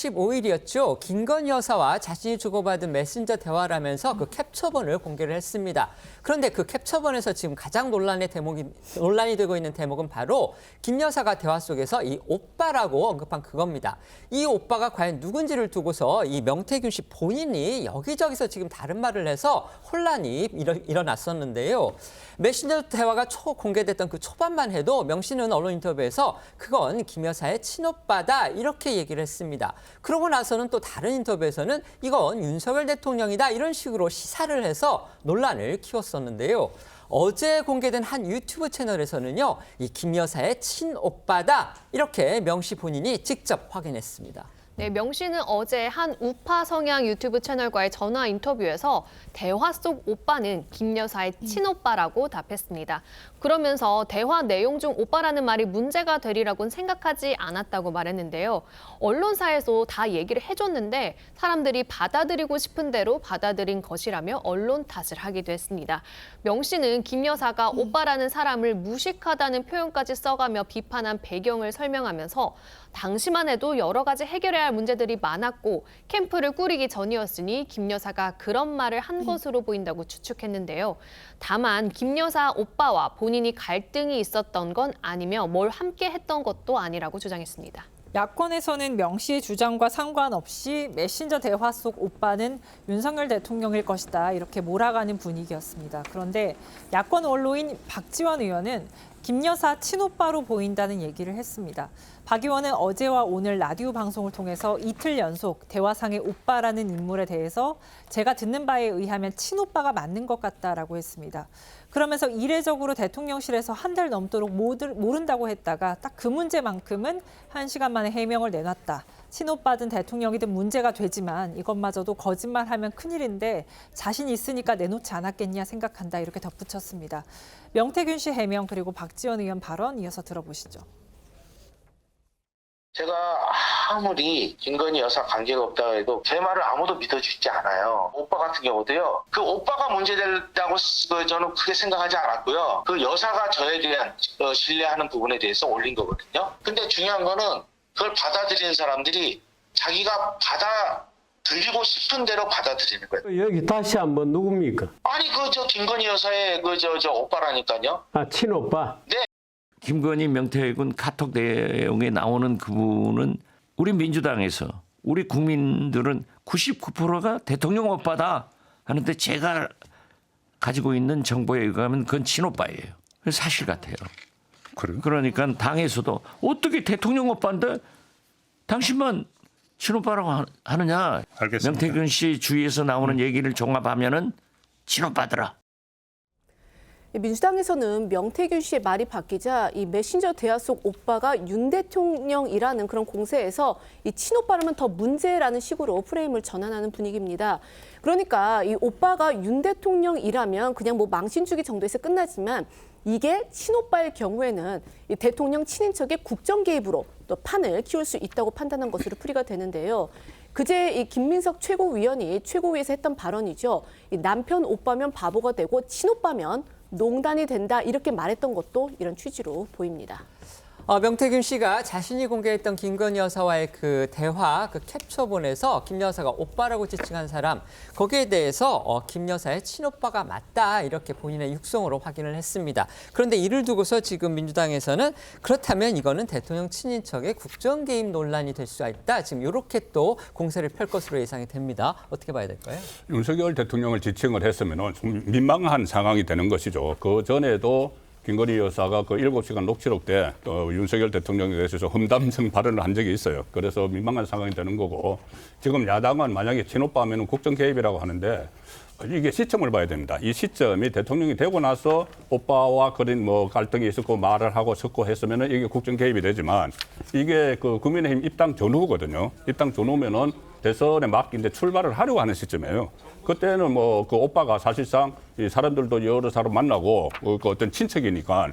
15일이었죠. 김건희 여사와 자신이 주고받은 메신저 대화라면서 그 캡처본을 공개를 했습니다. 그런데 그 캡처본에서 지금 가장 논란이 되고 있는 대목은 바로 김 여사가 대화 속에서 이 오빠라고 언급한 그겁니다. 이 오빠가 과연 누군지를 두고서 이 명태균 씨 본인이 여기저기서 지금 다른 말을 해서 혼란이 일어났었는데요. 메신저 대화가 공개됐던 그 초반만 해도 명 씨는 언론 인터뷰에서 그건 김 여사의 친오빠다 이렇게 얘기를 했습니다. 그러고 나서는 또 다른 인터뷰에서는 이건 윤석열 대통령이다 이런 식으로 시사를 해서 논란을 키웠었는데요. 어제 공개된 한 유튜브 채널에서는요, 이 김 여사의 친오빠다 이렇게 명 씨 본인이 직접 확인했습니다. 네, 명 씨는 어제 한 우파 성향 유튜브 채널과의 전화 인터뷰에서 대화 속 오빠는 김 여사의 친오빠라고 답했습니다. 그러면서 대화 내용 중 오빠라는 말이 문제가 되리라고는 생각하지 않았다고 말했는데요. 언론사에서 다 얘기를 해줬는데 사람들이 받아들이고 싶은 대로 받아들인 것이라며 언론 탓을 하기도 했습니다. 명 씨는 김 여사가 오빠라는 사람을 무식하다는 표현까지 써가며 비판한 배경을 설명하면서 당시만 해도 여러 가지 해결해야 할 문제들이 많았고 캠프를 꾸리기 전이었으니 김 여사가 그런 말을 한 것으로 보인다고 추측했는데요. 다만 김 여사 오빠와 본인이 갈등이 있었던 건 아니며 뭘 함께 했던 것도 아니라고 주장했습니다. 야권에서는 명 씨의 주장과 상관없이 메신저 대화 속 오빠는 윤석열 대통령일 것이다 이렇게 몰아가는 분위기였습니다. 그런데 야권 원로인 박지원 의원은 김 여사 친오빠로 보인다는 얘기를 했습니다. 박 의원은 어제와 오늘 라디오 방송을 통해서 이틀 연속 대화상의 오빠라는 인물에 대해서 제가 듣는 바에 의하면 친오빠가 맞는 것 같다라고 했습니다. 그러면서 이례적으로 대통령실에서 한 달 넘도록 모른다고 했다가 딱 그 문제만큼은 1시간 만에 해명을 내놨다. 친오빠든 대통령이든 문제가 되지만 이것마저도 거짓말하면 큰일인데 자신 있으니까 내놓지 않았겠냐 생각한다 이렇게 덧붙였습니다. 명태균 씨 해명 그리고 박지원 의원 발언 이어서 들어보시죠. 제가 아무리 김건희 여사 관계가 없다고 해도 제 말을 아무도 믿어주지 않아요. 오빠 같은 경우도요. 그 오빠가 문제된다고 저는 크게 생각하지 않았고요. 그 여사가 저에 대한 신뢰하는 부분에 대해서 올린 거거든요. 근데 중요한 거는 그걸 받아들이는 사람들이 자기가 받아들이고 싶은 대로 받아들이는 거예요. 여기 다시 한번 누굽니까? 아니 김건희 여사의 저 오빠라니까요. 아, 친오빠? 네. 김건희 명태균 카톡 내용에 나오는 그분은 우리 민주당에서 우리 국민들은 99%가 대통령 오빠다 하는데 제가 가지고 있는 정보에 의하면 그건 친오빠예요. 사실 같아요. 그래요? 그러니까 당에서도 어떻게 대통령 오빠인데 당신만 친오빠라고 하느냐. 알겠습니다. 명태균 씨 주위에서 나오는 얘기를 종합하면은 친오빠더라. 민주당에서는 명태균 씨의 말이 바뀌자 이 메신저 대화 속 오빠가 윤 대통령이라는 그런 공세에서 이 친오빠라면 더 문제라는 식으로 프레임을 전환하는 분위기입니다. 그러니까 이 오빠가 윤 대통령이라면 그냥 뭐 망신 주기 정도에서 끝나지만 이게 친오빠일 경우에는 이 대통령 친인척의 국정 개입으로 또 판을 키울 수 있다고 판단한 것으로 풀이가 되는데요. 그제 이 김민석 최고위원이 최고위에서 했던 발언이죠. 이 남편 오빠면 바보가 되고 친오빠면 농단이 된다 이렇게 말했던 것도 이런 취지로 보입니다. 명태균 씨가 자신이 공개했던 김건희 여사와의 그 대화, 그 캡처본에서 김 여사가 오빠라고 지칭한 사람, 거기에 대해서 김 여사의 친오빠가 맞다 이렇게 본인의 육성으로 확인을 했습니다. 그런데 이를 두고서 지금 민주당에서는 그렇다면 이거는 대통령 친인척의 국정 개입 논란이 될 수 있다. 지금 이렇게 또 공세를 펼 것으로 예상이 됩니다. 어떻게 봐야 될까요? 윤석열 대통령을 지칭을 했으면 좀 민망한 상황이 되는 것이죠. 그 전에도 김건희 여사가 그 7시간 녹취록 때 윤석열 대통령에 대해서 험담성 발언을 한 적이 있어요. 그래서 민망한 상황이 되는 거고 지금 야당은 만약에 친오빠면 국정 개입이라고 하는데 이게 시점을 봐야 됩니다. 이 시점이 대통령이 되고 나서 오빠와 그런 뭐 갈등이 있었고 말을 하고 섞고 했으면은 이게 국정 개입이 되지만 이게 그 국민의힘 입당 전후거든요. 입당 전후면은 대선에 막 이제 출발을 하려고 하는 시점이에요. 그때는 뭐 그 오빠가 사실상 이 사람들도 여러 사람 만나고 그 어떤 친척이니까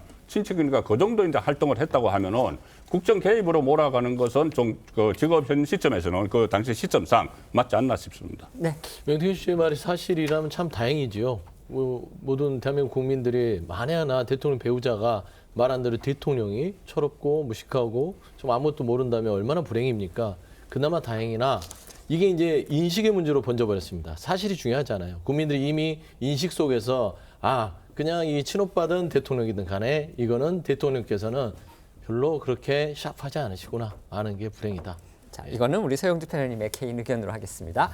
그 정도 이제 활동을 했다고 하면은 국정 개입으로 몰아가는 것은 좀 그 지금 현 시점에서는 그 당시 시점상 맞지 않나 싶습니다. 네. 명태균 씨의 말이 사실이라면 참 다행이지요. 모든 대한민국 국민들이 만에 하나 대통령 배우자가 말한 대로 대통령이 철없고 무식하고 좀 아무것도 모른다면 얼마나 불행입니까? 그나마 다행이나 이게 이제 인식의 문제로 번져버렸습니다. 사실이 중요하잖아요. 국민들이 이미 인식 속에서 그냥 이 친오빠든 대통령이든 간에 이거는 대통령께서는 별로 그렇게 샵하지 않으시구나 하는 게 불행이다. 자, 이거는 우리 서영주 패널님의 개인 의견으로 하겠습니다.